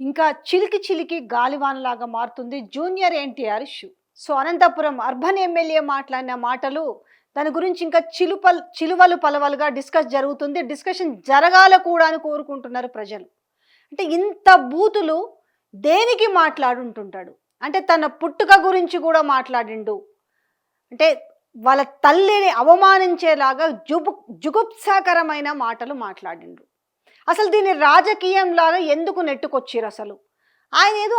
ఇంకా చిలికి చిలికి గాలివానలాగా మారుతుంది junior NTR issue. So Anantapuram urban MLA మాట్లాడిన మాటలు దాని గురించి ఇంకా చిలువలు పలవలుగా జరుగుతుంది. డిస్కషన్ జరగాల కూడా అని కోరుకుంటున్నారు ప్రజలు. అంటే ఇంత బూతులు దేనికి మాట్లాడుంటుంటాడు? అంటే తన పుట్టుక గురించి కూడా మాట్లాడిండు. అంటే వాళ్ళ తల్లిని అవమానించేలాగా జుగుప్సాకరమైన మాటలు మాట్లాడిండు. అసలు దీన్ని రాజకీయం లాగా ఎందుకు నెట్టుకొచ్చిరు? అసలు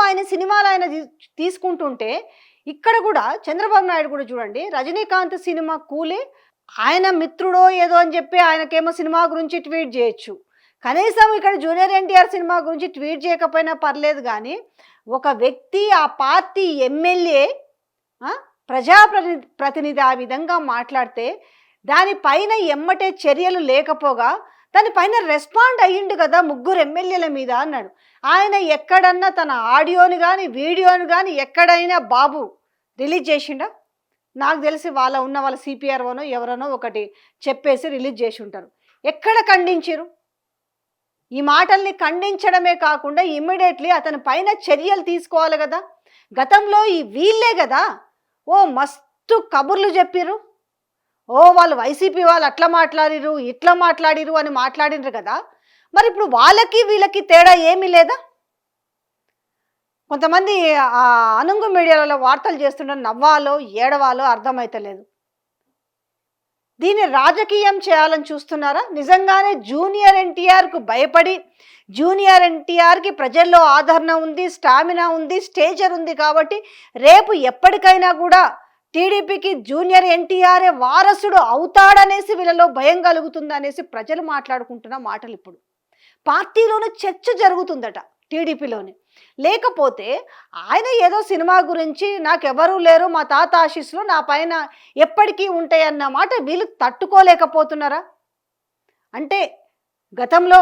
ఆయన సినిమాలు ఆయన తీసుకుంటుంటే ఇక్కడ కూడా చంద్రబాబు నాయుడు కూడా చూడండి, రజనీకాంత్ సినిమా కూలి ఆయన మిత్రుడో ఏదో అని చెప్పి ఆయనకేమో సినిమా గురించి ట్వీట్ చేయొచ్చు. కనీసం ఇక్కడ జూనియర్ ఎన్టీఆర్ సినిమా గురించి ట్వీట్ చేయకపోయినా పర్లేదు, కానీ ఒక వ్యక్తి ఆ పార్టీ ఎమ్మెల్యే ప్రతినిధి ఆ విధంగా మాట్లాడితే దానిపైన ఎమ్మటే చర్యలు లేకపోగా దానిపైన రెస్పాండ్ అయ్యిండు కదా ముగ్గురు ఎమ్మెల్యేల మీద అన్నాడు. ఆయన ఎక్కడన్నా తన ఆడియోని కానీ వీడియోని కానీ ఎక్కడైనా బాబు రిలీజ్ చేసిండా? నాకు తెలిసి వాళ్ళ సిపిఆర్ఓనో ఎవరనో ఒకటి చెప్పేసి రిలీజ్ చేసి ఉంటారు. ఎక్కడ ఖండించారు? ఈ మాటల్ని ఖండించడమే కాకుండా ఇమ్మీడియట్లీ అతని పైన చర్యలు తీసుకోవాలి కదా. గతంలో ఈ వీళ్ళే కదా మస్తు కబుర్లు చెప్పిర్రు, వాళ్ళు వైసీపీ వాళ్ళు అట్లా మాట్లాడిరు ఇట్లా మాట్లాడిరు అని మాట్లాడినరు కదా. మరి ఇప్పుడు వాళ్ళకి వీళ్ళకి తేడా ఏమీ లేదా? కొంతమంది అనుంగు మీడియాలలో వార్తలు చేస్తుంటారు, నవ్వాలో ఏడవాలో అర్థమైతలేదు. దీన్ని రాజకీయం చేయాలని చూస్తున్నారా? నిజంగానే జూనియర్ ఎన్టీఆర్కు భయపడి, జూనియర్ ఎన్టీఆర్కి ప్రజల్లో ఆదరణ ఉంది, స్టామినా ఉంది, స్టేచర్ ఉంది కాబట్టి రేపు ఎప్పటికైనా కూడా టీడీపీకి జూనియర్ ఎన్టీఆర్ఏ వారసుడు అవుతాడనేసి వీళ్ళలో భయం కలుగుతుంది అనేసి ప్రజలు మాట్లాడుకుంటున్న మాటలు. ఇప్పుడు పార్టీలోనే చర్చ జరుగుతుందట టీడీపీలోని. లేకపోతే ఆయన ఏదో సినిమా గురించి నాకెవరూ లేరు, మా తాత ఆశీస్సులు నా పైన ఎప్పటికీ ఉంటాయన్న మాట వీళ్ళు తట్టుకోలేకపోతున్నారా? అంటే గతంలో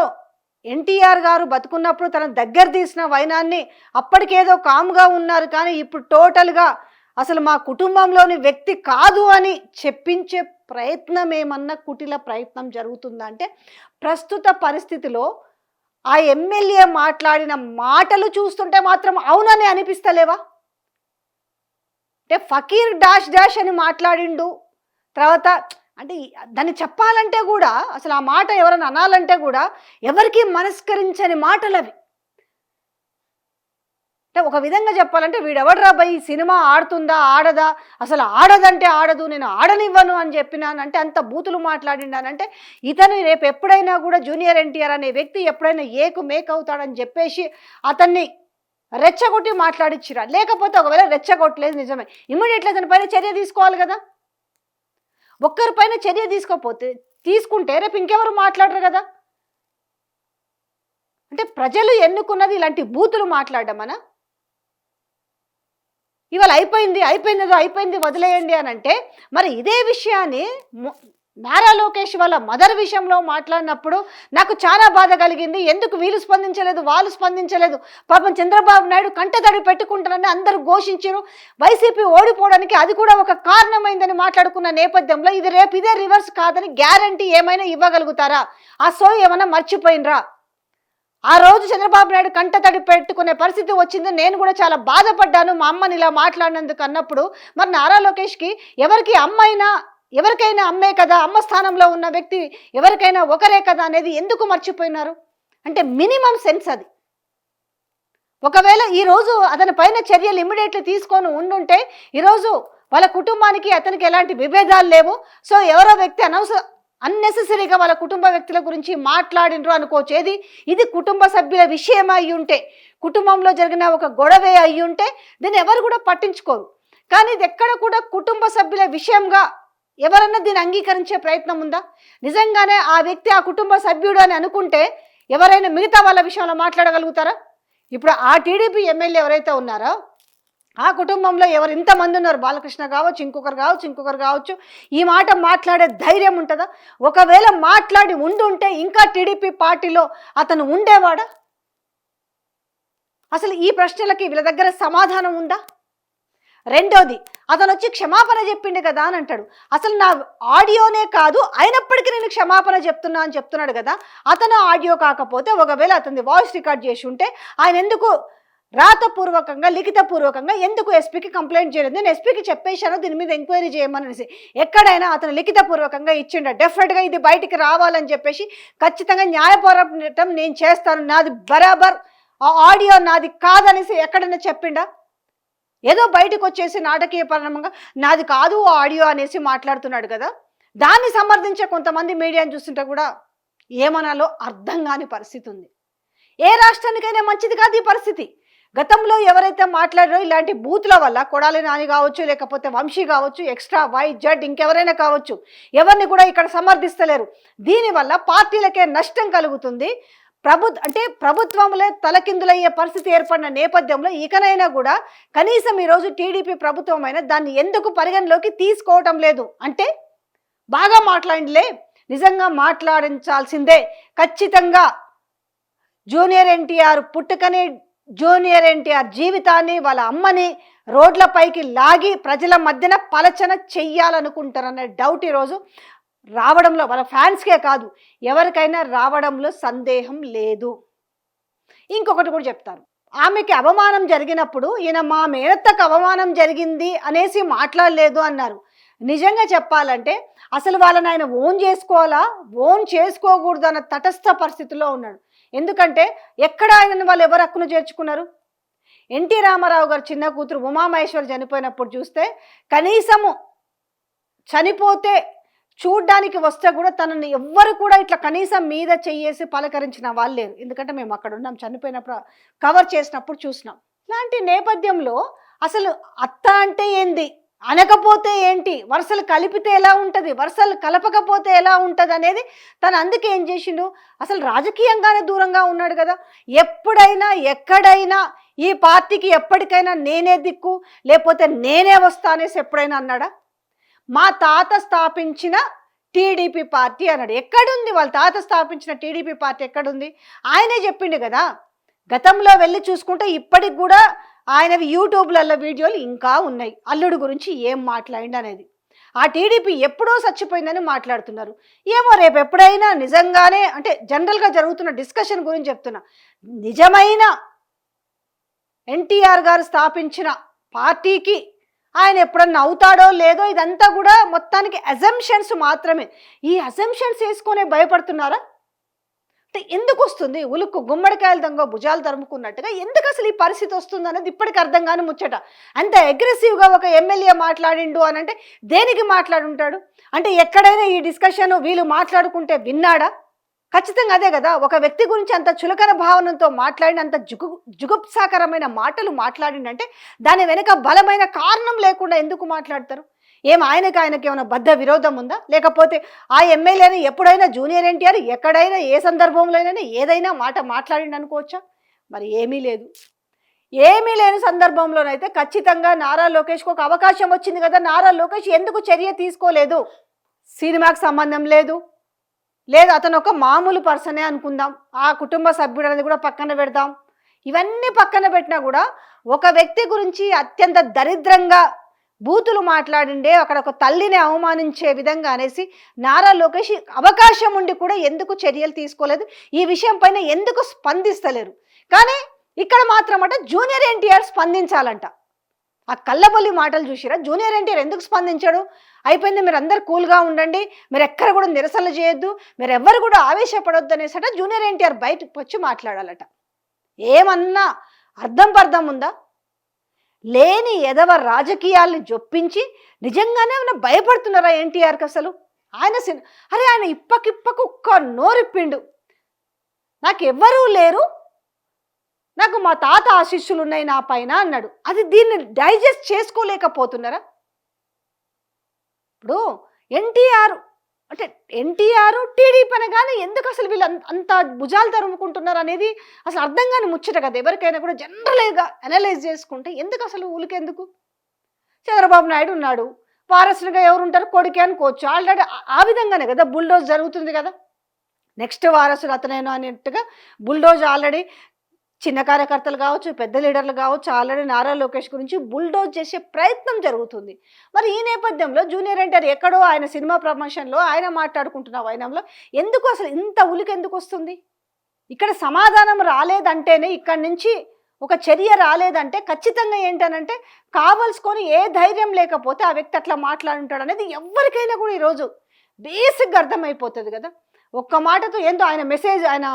ఎన్టీఆర్ గారు బతుకున్నప్పుడు తన దగ్గర తీసిన వైనాన్ని అప్పటికేదో కామ్గా ఉన్నారు, కానీ ఇప్పుడు టోటల్గా అసలు మా కుటుంబంలోని వ్యక్తి కాదు అని చెప్పించే ప్రయత్నం ఏమన్నా కుటిల ప్రయత్నం జరుగుతుందా? అంటే ప్రస్తుత పరిస్థితిలో ఆ ఎమ్మెల్యే మాట్లాడిన మాటలు చూస్తుంటే మాత్రం అవునని అనిపిస్తలేవా? అంటే ఫకీర్ డాష్ డాష్ అని మాట్లాడిండు. తర్వాత అంటే దాన్ని చెప్పాలంటే కూడా అసలు ఆ మాట ఎవరైనా అనాలంటే కూడా ఎవరికి మనస్కరించని మాటలు అవి. అంటే ఒక విధంగా చెప్పాలంటే వీడెవడ్రా బై, సినిమా ఆడుతుందా ఆడదా, అసలు ఆడదంటే ఆడదు, నేను ఆడనివ్వను అని చెప్పినానంటే అంత బూతులు మాట్లాడిండానంటే ఇతను రేపు ఎప్పుడైనా కూడా జూనియర్ ఎన్టీఆర్ అనే వ్యక్తి ఎప్పుడైనా మేక్ అవుతాడని చెప్పేసి అతన్ని రెచ్చగొట్టి మాట్లాడిచ్చిరా. లేకపోతే ఒకవేళ రెచ్చగొట్టలేదు నిజమే, ఇమ్మీడియట్లీ అతని పైన చర్య తీసుకోవాలి కదా. ఒక్కరిపైన చర్య తీసుకుంటే రేపు ఇంకెవరు మాట్లాడరు కదా. అంటే ప్రజలు ఎన్నుకున్నది ఇలాంటి బూతులు మాట్లాడమనా? ఇవాళ అయిపోయింది వదిలేయండి అని అంటే మరి ఇదే విషయాన్ని నారా లోకేష్ వాళ్ళ మదర్ విషయంలో మాట్లాడినప్పుడు నాకు చాలా బాధ కలిగింది. ఎందుకు వీళ్ళు స్పందించలేదు, వాళ్ళు స్పందించలేదు, పాపం చంద్రబాబు నాయుడు కంటతడి పెట్టుకుంటారని అందరూ ఘోషించారు. వైసీపీ ఓడిపోవడానికి అది కూడా ఒక కారణమైందని మాట్లాడుకున్న నేపథ్యంలో ఇది రేపు ఇదే రివర్స్ కాదని గ్యారంటీ ఏమైనా ఇవ్వగలుగుతారా? ఆ సోయి ఏమైనా మర్చిపోయినరా? ఆ రోజు చంద్రబాబు నాయుడు కంటతడి పెట్టుకునే పరిస్థితి వచ్చింది. నేను కూడా చాలా బాధపడ్డాను మా అమ్మని ఇలా మాట్లాడినందుకు అన్నప్పుడు. మరి నారా లోకేష్కి ఎవరికైనా అమ్మే కదా, అమ్మ స్థానంలో ఉన్న వ్యక్తి ఎవరికైనా ఒకరే కదా అనేది ఎందుకు మర్చిపోయినారు? అంటే మినిమం సెన్స్ అది. ఒకవేళ ఈరోజు అతని పైన చర్యలు ఇమ్మీడియట్లీ తీసుకొని ఉండుంటే ఈరోజు వాళ్ళ కుటుంబానికి అతనికి ఎలాంటి విభేదాలు లేవు. సో ఎవరో వ్యక్తి అన్నెసెసరీగా వాళ్ళ కుటుంబ వ్యక్తుల గురించి మాట్లాడినరు అనుకోవచ్చు. ఇది కుటుంబ సభ్యుల విషయం అయి ఉంటే, కుటుంబంలో జరిగిన ఒక గొడవే అయి ఉంటే దీన్ని ఎవరు కూడా పట్టించుకోరు. కానీ ఇది ఎక్కడ కూడా కుటుంబ సభ్యుల విషయంగా ఎవరన్నా దీన్ని అంగీకరించే ప్రయత్నం ఉందా? నిజంగానే ఆ వ్యక్తి ఆ కుటుంబ సభ్యుడు అని అనుకుంటే ఎవరైనా మిగతా వాళ్ళ విషయంలో మాట్లాడగలుగుతారా? ఇప్పుడు ఆ టీడీపీ ఎమ్మెల్యే ఎవరైతే ఉన్నారో ఆ కుటుంబంలో ఎవరు ఇంతమంది ఉన్నారు, బాలకృష్ణ కావచ్చు, ఇంకొకరు కావచ్చు, ఈ మాట మాట్లాడే ధైర్యం ఉంటుందా? ఒకవేళ మాట్లాడి ఉండుంటే ఇంకా టీడీపీ పార్టీలో అతను ఉండేవాడా? అసలు ఈ ప్రశ్నలకి వీళ్ళ దగ్గర సమాధానం ఉందా? రెండోది అతను వచ్చి క్షమాపణ చెప్పిండు కదా అని అంటాడు. అసలు నా ఆడియోనే కాదు అయినప్పటికీ నేను క్షమాపణ చెప్తున్నా అని చెప్తున్నాడు కదా. అతను ఆడియో కాకపోతే ఒకవేళ అతని వాయిస్ రికార్డ్ చేసి ఉంటే ఆయన ఎందుకు రాతపూర్వకంగా లిఖితపూర్వకంగా ఎందుకు ఎస్పీకి కంప్లైంట్ చేయలేదు? నేను ఎస్పీకి చెప్పేశాను దీని మీద ఎంక్వైరీ చేయమనేసి. ఎక్కడైనా అతను లిఖితపూర్వకంగా ఇచ్చిండ డెఫినెట్గా ఇది బయటికి రావాలని చెప్పేసి ఖచ్చితంగా న్యాయ పోరాటం నేను చేస్తాను, నాది బరాబర్ ఆ ఆడియో నాది కాదనేసి ఎక్కడైనా చెప్పిండా? ఏదో బయటకు వచ్చేసి నాటకీయ పరిణామంగా నాది కాదు ఆడియో అనేసి మాట్లాడుతున్నాడు కదా. దాన్ని సమర్థించే కొంతమంది మీడియాని చూస్తుంటే కూడా ఏమనాలో అర్థం కాని పరిస్థితి ఉంది. ఏ రాష్ట్రానికైనా మంచిది కాదు ఈ పరిస్థితి. గతంలో ఎవరైతే మాట్లాడారో ఇలాంటి బూతుల వల్ల కొడాలి నాని కావచ్చు, లేకపోతే వంశీ కావచ్చు, ఎక్స్ట్రా వై జడ్ ఇంకెవరైనా కావచ్చు, ఎవరిని కూడా ఇక్కడ సమర్థిస్తలేరు. దీనివల్ల పార్టీలకే నష్టం కలుగుతుంది. ప్రభుత్వంలో తలకిందులయ్యే పరిస్థితి ఏర్పడిన నేపథ్యంలో ఇకనైనా కూడా కనీసం ఈరోజు టీడీపీ ప్రభుత్వం అయినా దాన్ని ఎందుకు పరిగణలోకి తీసుకోవటం లేదు? అంటే బాగా మాట్లాడిలే, నిజంగా మాట్లాడించాల్సిందే. ఖచ్చితంగా జూనియర్ ఎన్టీఆర్ పుట్టుకని, జూనియర్ ఎన్టీఆర్ జీవితాన్ని, వాళ్ళ అమ్మని రోడ్లపైకి లాగి ప్రజల మధ్యన పలచన చెయ్యాలనుకుంటారనే డౌట్ ఈరోజు రావడంలో, వాళ్ళ ఫ్యాన్స్కే కాదు ఎవరికైనా రావడంలో సందేహం లేదు. ఇంకొకటి కూడా చెప్తారు, ఆమెకి అవమానం జరిగినప్పుడు ఈయన మా మేనత్తకు అవమానం జరిగింది అనేసి మాట్లాడలేదు అన్నారు. నిజంగా చెప్పాలంటే అసలు వాళ్ళని ఆయన ఓన్ చేసుకోవాలా, ఓన్ చేసుకోకూడదు అన్న తటస్థ పరిస్థితిలో ఉన్నాడు. ఎందుకంటే ఎక్కడ ఆయన వాళ్ళు ఎవరు హక్కును చేర్చుకున్నారు? ఎన్టీ రామారావు గారు చిన్న కూతురు ఉమామహేశ్వరి చనిపోయినప్పుడు చూస్తే కనీసము చనిపోతే చూడ్డానికి వస్తే కూడా తనని ఎవ్వరు కూడా ఇట్లా కనీసం మీద చెయ్యేసి పలకరించిన వాళ్ళు లేరు. ఎందుకంటే మేము అక్కడ ఉన్నాం, చనిపోయినప్పుడు కవర్ చేసినప్పుడు చూసినాం. ఇలాంటి నేపథ్యంలో అసలు అత్త అంటే ఏంది, అనకపోతే ఏంటి, వరుసలు కలిపితే ఎలా ఉంటుంది, వరుసలు కలపకపోతే ఎలా ఉంటుంది అనేది తను అందుకే ఏం చేసిండు, అసలు రాజకీయంగానే దూరంగా ఉన్నాడు కదా. ఎప్పుడైనా ఎక్కడైనా ఈ పార్టీకి ఎప్పటికైనా నేనే దిక్కు లేకపోతే నేనే వస్తా అనేసి ఎప్పుడైనా అన్నాడా? మా తాత స్థాపించిన టీడీపీ పార్టీ అన్నాడు. ఎక్కడుంది వాళ్ళ తాత స్థాపించిన టీడీపీ పార్టీ? ఎక్కడుంది? ఆయనే చెప్పిండు కదా. గతంలో వెళ్ళి చూసుకుంటే ఇప్పటికి కూడా ఆయనవి యూట్యూబ్లలో వీడియోలు ఇంకా ఉన్నాయి, అల్లుడు గురించి ఏం మాట్లాడిండు అనేది. ఆ టీడీపీ ఎప్పుడో చచ్చిపోయిందని మాట్లాడుతున్నారు. ఏమో రేపు ఎప్పుడైనా నిజంగానే, అంటే జనరల్గా జరుగుతున్న డిస్కషన్ గురించి చెప్తున్నా, నిజమైన ఎన్టీఆర్ గారు స్థాపించిన పార్టీకి ఆయన ఎప్పుడన్నా అవుతాడో లేదో ఇదంతా కూడా మొత్తానికి అజంప్షన్స్ మాత్రమే. ఈ అజంప్షన్స్ వేసుకునే భయపడుతున్నారా? అంటే ఎందుకు వస్తుంది ఉలుక్కు గుమ్మడికాయలు దొంగ భుజాలు తరుముకున్నట్టుగా ఎందుకు అసలు ఈ పరిస్థితి వస్తుంది అనేది ఇప్పటికి అర్థం కాని ముచ్చట. అంత అగ్రెసివ్గా ఒక ఎమ్మెల్యే మాట్లాడిండు అని అంటే దేనికి మాట్లాడుంటాడు? అంటే ఎక్కడైనా ఈ డిస్కషన్ వీళ్ళు మాట్లాడుకుంటే విన్నాడా? ఖచ్చితంగా అదే కదా. ఒక వ్యక్తి గురించి అంత చులకన భావనతో మాట్లాడిన, అంత జుగుప్సాకరమైన మాటలు మాట్లాడిండంటే దాని వెనుక బలమైన కారణం లేకుండా ఎందుకు మాట్లాడతారు? ఆయనకి ఏమైనా బద్ధ విరోధం ఉందా? లేకపోతే ఆ ఎమ్మెల్యేని ఎప్పుడైనా జూనియర్ ఎన్టీఆర్ ఎక్కడైనా ఏ సందర్భంలోనైనా ఏదైనా మాట మాట్లాడిండు అనుకోవచ్చా? మరి ఏమీ లేదు. ఏమీ లేని సందర్భంలోనైతే ఖచ్చితంగా నారా లోకేష్కి ఒక అవకాశం వచ్చింది కదా. నారా లోకేష్ ఎందుకు చర్య తీసుకోలేదు? సినిమాకి సంబంధం లేదు, అతను ఒక మామూలు పర్సనే అనుకుందాం, ఆ కుటుంబ సభ్యుడు అనేది కూడా పక్కన పెడదాం. ఇవన్నీ పక్కన పెట్టినా కూడా ఒక వ్యక్తి గురించి అత్యంత దరిద్రంగా బూతులు మాట్లాడిండే, అక్కడ ఒక తల్లిని అవమానించే విధంగా అనేసి నారా లోకేష్ అవకాశం ఉండి కూడా ఎందుకు చర్యలు తీసుకోలేదు? ఈ విషయం పైన ఎందుకు స్పందిస్తలేరు? కానీ ఇక్కడ మాత్రం జూనియర్ ఎన్టీఆర్ స్పందించాలంట. ఆ కళ్ళబొల్లి మాటలు చూసిరా? జూనియర్ ఎన్టీఆర్ ఎందుకు స్పందించాడు? అయిపోయింది, మీరు అందరు కూల్గా ఉండండి, మీరు ఎక్కడ కూడా నిరసనలు చేయొద్దు, మీరు ఎవ్వరు కూడా ఆవేశపడొద్దు అనేసట జూనియర్ ఎన్టీఆర్ బయటకు వచ్చి మాట్లాడాలట. ఏమన్నా అర్థం ఉందా? లేని ఎదవ రాజకీయాల్ని జొప్పించి నిజంగానే ఏమైనా భయపడుతున్నారా ఎన్టీఆర్కి? అసలు ఆయన ఇప్పకిప్పకు ఒక్క నోరిప్పిండు, నాకు ఎవ్వరూ లేరు, నాకు మా తాత ఆశీస్సులు ఉన్నాయి నా పైన అన్నాడు. అది దీన్ని డైజెస్ట్ చేసుకోలేకపోతున్నారా? ఇప్పుడు ఎన్టీఆర్ టీడీపీ అనగానే ఎందుకు అసలు వీళ్ళు అంత భుజాలు తరుముకుంటున్నారు అనేది అసలు అర్థం కాని ముచ్చట కదా. ఎవరికైనా కూడా జనరల్గా అనలైజ్ చేసుకుంటే ఎందుకు అసలు ఊలికెందుకు? చంద్రబాబు నాయుడు ఉన్నాడు, వారసులుగా ఎవరు ఉంటారు? కొడుకే అనుకోవచ్చు. ఆల్రెడీ ఆ విధంగానే కదా బుల్డోజ్ జరుగుతుంది కదా. నెక్స్ట్ వారసుడు అతనేనో అనేట్టుగా బుల్డోజ్ ఆల్రెడీ చిన్న కార్యకర్తలు కావచ్చు, పెద్ద లీడర్లు కావచ్చు, ఆల్రెడీ నారా లోకేష్ గురించి బుల్డోజ్ చేసే ప్రయత్నం జరుగుతుంది. మరి ఈ నేపథ్యంలో జూనియర్ ఎన్టీఆర్ ఎక్కడో ఆయన సినిమా ప్రమోషన్‌లో ఆయన మాట్లాడుకుంటున్న వైనంలో ఎందుకు అసలు ఇంత ఉలికెందుకు వస్తుంది? ఇక్కడ సమాధానం రాలేదంటేనే, ఇక్కడి నుంచి ఒక చర్య రాలేదంటే ఖచ్చితంగా ఏంటనంటే కావలసుకొని ఏ ధైర్యం లేకపోతే ఆ వ్యక్తి అట్లా మాట్లాడుంటాడు అనేది ఎవరికైనా కూడా ఈరోజు బేసిక్‌గా అర్థమైపోతుంది కదా! ఒక్క మాటతో ఏందో ఆయన మెసేజ్ ఆయన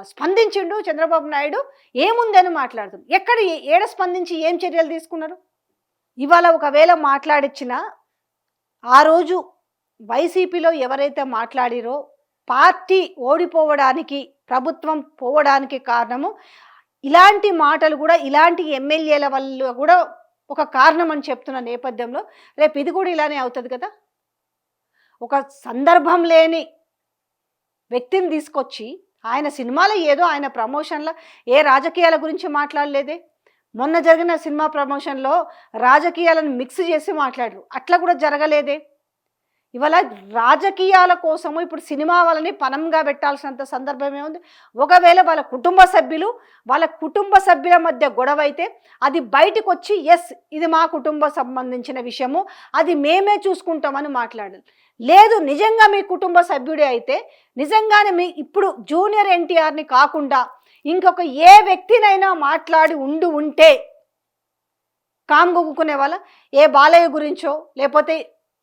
స్పందించిండు చంద్రబాబు నాయుడు ఏముందని మాట్లాడుతుంది. ఎక్కడ ఏడ స్పందించి ఏం చర్యలు తీసుకున్నారు? ఇవాళ ఒకవేళ మాట్లాడిచ్చినా ఆ రోజు వైసీపీలో ఎవరైతే మాట్లాడిరో పార్టీ ఓడిపోవడానికి, ప్రభుత్వం పోవడానికి కారణము ఇలాంటి మాటలు కూడా, ఇలాంటి ఎమ్మెల్యేల వల్ల కూడా ఒక కారణం అని చెప్తున్న నేపథ్యంలో రేపు ఇది కూడా ఇలానే అవుతుంది కదా. ఒక సందర్భం లేని వ్యక్తిని తీసుకొచ్చి ఆయన సినిమాలో ఏదో ఆయన ప్రమోషన్లో ఏ రాజకీయాల గురించి మాట్లాడలేదే. మొన్న జరిగిన సినిమా ప్రమోషన్లో రాజకీయాలను మిక్స్ చేసి మాట్లాడరు, అట్లా కూడా జరగలేదే. ఇవాళ రాజకీయాల కోసము ఇప్పుడు సినిమా వాళ్ళని పనంగా పెట్టాల్సినంత సందర్భం ఏముంది? ఒకవేళ వాళ్ళ కుటుంబ సభ్యుల మధ్య గొడవ అయితే అది బయటకు వచ్చి ఎస్ ఇది మా కుటుంబ సంబంధించిన విషయము, అది మేమే చూసుకుంటామని మాట్లాడాలి. లేదు నిజంగా మీ కుటుంబ సభ్యుడే అయితే నిజంగానే మీ ఇప్పుడు జూనియర్ ఎన్టీఆర్ని కాకుండా ఇంకొక ఏ వ్యక్తినైనా మాట్లాడి ఉంటే కామ్గొక్కునే వాళ్ళ, ఏ బాలయ్య గురించో లేకపోతే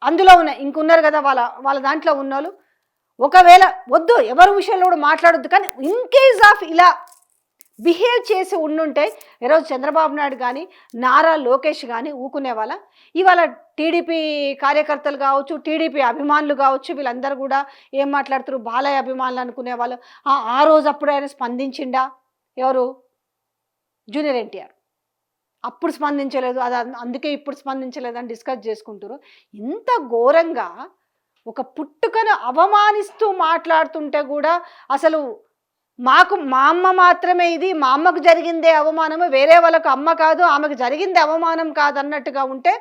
అందులో ఇంకున్నారు కదా వాళ్ళ దాంట్లో ఉన్నోళ్ళు, ఒకవేళ వద్దు ఎవరి విషయంలో కూడా మాట్లాడొద్దు, కానీ ఇన్ కేస్ ఆఫ్ ఇలా బిహేవ్ చేసి ఉండుంటే ఈరోజు చంద్రబాబు నాయుడు కానీ నారా లోకేష్ కానీ ఊకునే వాళ్ళ. ఇవాళ టీడీపీ కార్యకర్తలు కావచ్చు, టీడీపీ అభిమానులు కావచ్చు, వీళ్ళందరూ కూడా ఏం మాట్లాడుతారు, బాలయ్య అభిమానులు అనుకునే వాళ్ళు. ఆ రోజు అప్పుడు ఆయన స్పందించిండా? ఎవరు? జూనియర్ ఎన్టీఆర్. అప్పుడు స్పందించలేదు, అది అందుకే ఇప్పుడు స్పందించలేదని డిస్కస్ చేసుకుంటారు. ఇంత ఘోరంగా ఒక పుట్టుకను అవమానిస్తూ మాట్లాడుతుంటే కూడా అసలు మా అమ్మ మాత్రమే ఇది, మా అమ్మకు జరిగిందే అవమానము, వేరే వాళ్ళకు అమ్మ కాదు, ఆమెకు జరిగింది అవమానం కాదన్నట్టుగా ఉంటే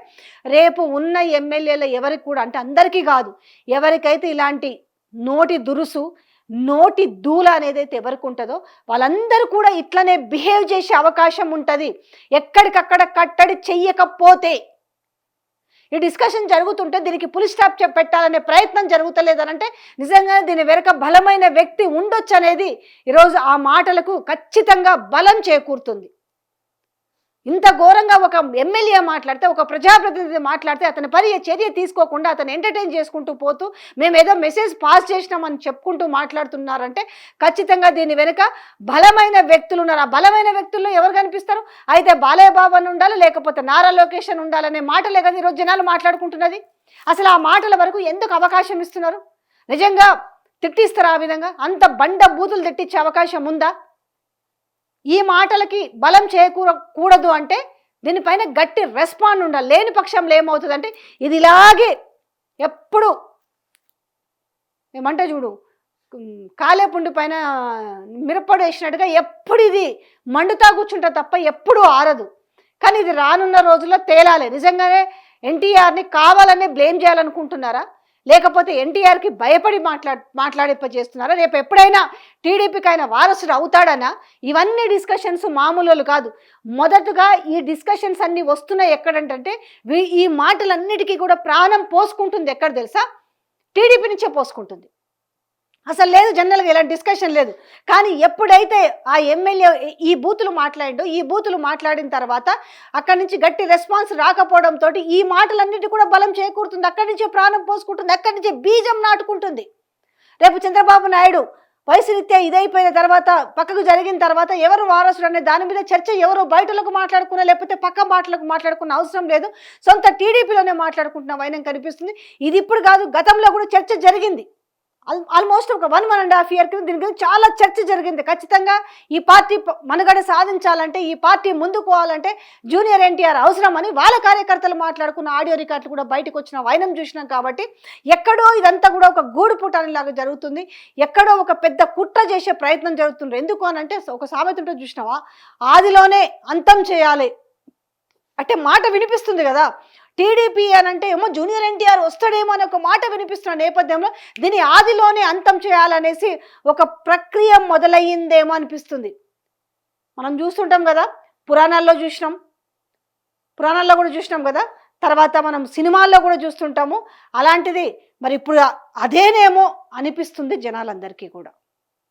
రేపు ఉన్న ఎమ్మెల్యేలు ఎవరికి కూడా, అంటే అందరికీ కాదు, ఎవరికైతే ఇలాంటి నోటి దురుసు, నోటి దూల అనేది అయితే ఎవరికి ఉంటుందో వాళ్ళందరూ కూడా ఇట్లనే బిహేవ్ చేసే అవకాశం ఉంటుంది. ఎక్కడికక్కడ కట్టడి చెయ్యకపోతే ఈ డిస్కషన్ జరుగుతుంటే దీనికి పులి స్టాప్ పెట్టాలనే ప్రయత్నం జరుగుతలేదనంటే నిజంగానే దీని వెనుక బలమైన వ్యక్తి ఉండొచ్చు అనేది ఈరోజు ఆ మాటలకు ఖచ్చితంగా బలం చేకూరుతుంది. ఇంత ఘోరంగా ఒక ఎమ్మెల్యే మాట్లాడితే, ఒక ప్రజాప్రతినిధి మాట్లాడితే అతని చర్య తీసుకోకుండా అతను ఎంటర్టైన్ చేసుకుంటూ పోతూ మేము ఏదో మెసేజ్ పాస్ చేసినామని చెప్పుకుంటూ మాట్లాడుతున్నారంటే ఖచ్చితంగా దీని వెనుక బలమైన వ్యక్తులు ఉన్నారు. ఆ బలమైన వ్యక్తుల్లో ఎవరు కనిపిస్తారు? అయితే బాలయ్య బాబు అని ఉండాలి, లేకపోతే నారా లోకేష్ అని ఉండాలనే మాటలే కదా ఈరోజు జనాలు మాట్లాడుకుంటున్నది. అసలు ఆ మాటల వరకు ఎందుకు అవకాశం ఇస్తున్నారు? నిజంగా తిట్టిస్తారా? ఆ విధంగా అంత బండ బూతులు తిట్టించే అవకాశం ఉందా? ఈ మాటలకి బలం చేకూరకూడదు అంటే దీనిపైన గట్టి రెస్పాండ్ ఉండాలి. లేని పక్షంలో ఏమవుతుందంటే ఇది ఇలాగే ఎప్పుడు ఏమంటే చూడు కాలేపుండి పైన మిరపడు వేసినట్టుగా ఎప్పుడు ఇది మండుతా కూర్చుంటా తప్ప ఎప్పుడు ఆరదు. కానీ ఇది రానున్న రోజుల్లో తేలాలి. నిజంగానే ఎన్టీఆర్ని కావాలనే బ్లేమ్ చేయాలనుకుంటున్నారా, లేకపోతే ఎన్టీఆర్కి భయపడి మాట్లాడిపజేస్తున్నారా? రేపు ఎప్పుడైనా టీడీపీకి ఆయన వారసుడు అవుతాడనా? ఇవన్నీ డిస్కషన్స్ మామూలు కాదు. మొదటగా ఈ డిస్కషన్స్ అన్నీ వస్తున్నాయి ఎక్కడంటే ఈ మాటలన్నిటికీ కూడా ప్రాణం పోసుకుంటుంది ఎక్కడ తెలుసా? టీడీపీ నుంచే పోసుకుంటుంది. అసలు లేదు, జనరల్గా ఇలాంటి డిస్కషన్ లేదు. కానీ ఎప్పుడైతే ఆ ఎమ్మెల్యే ఈ బూతులు మాట్లాడిన తర్వాత అక్కడి నుంచి గట్టి రెస్పాన్స్ రాకపోవడంతో ఈ మాటలన్నిటి కూడా బలం చేకూరుతుంది, అక్కడి నుంచే ప్రాణం పోసుకుంటుంది, అక్కడి నుంచే బీజం నాటుకుంటుంది. రేపు చంద్రబాబు నాయుడు వయసు రీత్యా ఇదైపోయిన తర్వాత, పక్కకు జరిగిన తర్వాత ఎవరు వారసుడు అనే దాని మీద చర్చ ఎవరు బయటలకు మాట్లాడుకున్నా, లేకపోతే పక్క మాటలకు మాట్లాడుకున్న అవసరం లేదు, సొంత టీడీపీలోనే మాట్లాడుకుంటున్న వైనం కనిపిస్తుంది. ఇది ఇప్పుడు కాదు, గతంలో కూడా చర్చ జరిగింది. ఆల్మోస్ట్ ఒక 1.5 year క్రితం దీని గురించి చాలా చర్చ జరిగింది. ఖచ్చితంగా ఈ పార్టీ మనుగడ సాధించాలంటే, ఈ పార్టీ ముందుకు పోవాలంటే జూనియర్ ఎన్టీఆర్ అవసరమని వాళ్ళ కార్యకర్తలు మాట్లాడుకున్న ఆడియో రికార్డులు కూడా బయటకు వచ్చిన వైనం చూసినాం. కాబట్టి ఎక్కడో ఇదంతా కూడా ఒక గూడు పుటానిలాగా జరుగుతుంది, ఎక్కడో ఒక పెద్ద కుట్ర చేసే ప్రయత్నం జరుగుతుంది. ఎందుకు అనంటే ఒక సామెత ఉంటుంది చూసినావా, ఆదిలోనే అంతం చేయాలి అంటే మాట వినిపిస్తుంది కదా. టీడీపీ అని అంటే ఏమో జూనియర్ ఎన్టీఆర్ వస్తాడేమో అని ఒక మాట వినిపిస్తున్న నేపథ్యంలో దీని ఆదిలోనే అంతం చేయాలనేసి ఒక ప్రక్రియ మొదలయ్యిందేమో అనిపిస్తుంది. మనం చూస్తుంటాం కదా, పురాణాల్లో చూసినాం, పురాణాల్లో కూడా చూసినాం కదా, తర్వాత మనం సినిమాల్లో కూడా చూస్తుంటాము. అలాంటిది మరి ఇప్పుడు అదేనేమో అనిపిస్తుంది జనాలందరికీ కూడా.